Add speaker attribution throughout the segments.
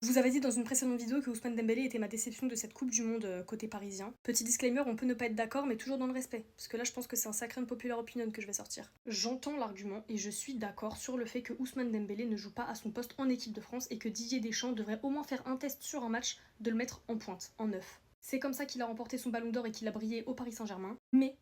Speaker 1: Je vous avais dit dans une précédente vidéo que Ousmane Dembélé était ma déception de cette Coupe du Monde côté parisien. Petit disclaimer, on peut ne pas être d'accord, mais toujours dans le respect. Parce que là, je pense que c'est un sacré unpopular opinion que je vais sortir. J'entends l'argument et je suis d'accord sur le fait que Ousmane Dembélé ne joue pas à son poste en équipe de France et que Didier Deschamps devrait au moins faire un test sur un match de le mettre en pointe, en neuf. C'est comme ça qu'il a remporté son ballon d'or et qu'il a brillé au Paris Saint-Germain. Mais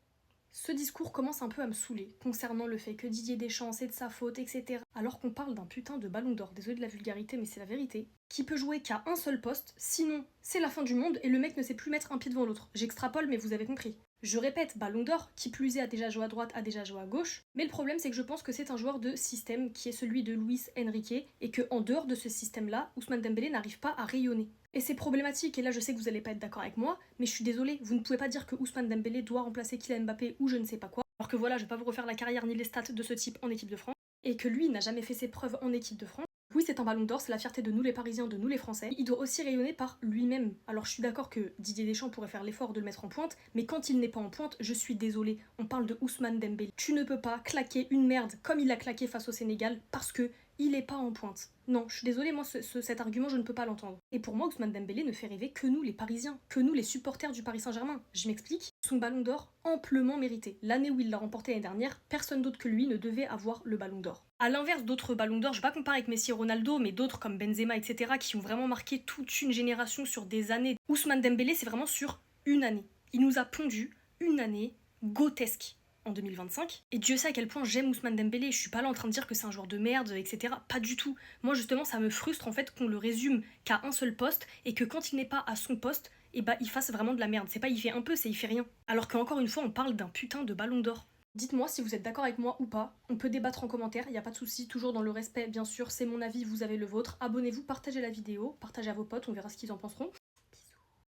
Speaker 1: ce discours commence un peu à me saouler concernant le fait que Didier Deschamps c'est de sa faute, etc. Alors qu'on parle d'un putain de ballon d'or, désolé de la vulgarité mais c'est la vérité, qui peut jouer qu'à un seul poste, sinon c'est la fin du monde et le mec ne sait plus mettre un pied devant l'autre. J'extrapole mais vous avez compris. Je répète, ballon d'or, qui plus est a déjà joué à droite, a déjà joué à gauche, mais le problème c'est que je pense que c'est un joueur de système qui est celui de Luis Enrique et que en dehors de ce système-là, Ousmane Dembélé n'arrive pas à rayonner. Et c'est problématique, et là je sais que vous allez pas être d'accord avec moi, mais je suis désolée, vous ne pouvez pas dire que Ousmane Dembélé doit remplacer Kylian Mbappé ou je ne sais pas quoi, alors que voilà, je vais pas vous refaire la carrière ni les stats de ce type en équipe de France, et que lui n'a jamais fait ses preuves en équipe de France. Oui, c'est un ballon d'or, c'est la fierté de nous les Parisiens, de nous les Français. Il doit aussi rayonner par lui-même. Alors je suis d'accord que Didier Deschamps pourrait faire l'effort de le mettre en pointe, mais quand il n'est pas en pointe, je suis désolée. On parle de Ousmane Dembélé. Tu ne peux pas claquer une merde comme il a claqué face au Sénégal parce que il est pas en pointe. Non, je suis désolée, moi cet argument je ne peux pas l'entendre. Et pour moi, Ousmane Dembélé ne fait rêver que nous les Parisiens, que nous les supporters du Paris Saint-Germain. Je m'explique, son ballon d'or amplement mérité. L'année où il l'a remporté l'année dernière, personne d'autre que lui ne devait avoir le ballon d'or. A l'inverse d'autres ballons d'or, je vais pas comparer avec Messi et Ronaldo, mais d'autres comme Benzema, etc., qui ont vraiment marqué toute une génération sur des années. Ousmane Dembélé, c'est vraiment sur une année. Il nous a pondu une année grotesque en 2025. Et Dieu sait à quel point j'aime Ousmane Dembélé. Je suis pas là en train de dire que c'est un joueur de merde, etc. Pas du tout. Moi, justement, ça me frustre en fait qu'on le résume qu'à un seul poste et que quand il n'est pas à son poste, et bah il fasse vraiment de la merde. C'est pas il fait un peu, c'est il fait rien. Alors qu'encore une fois, on parle d'un putain de ballon d'or. Dites-moi si vous êtes d'accord avec moi ou pas. On peut débattre en commentaire, il n'y a pas de souci, toujours dans le respect, bien sûr. C'est mon avis, vous avez le vôtre. Abonnez-vous, partagez la vidéo, partagez à vos potes, on verra ce qu'ils en penseront.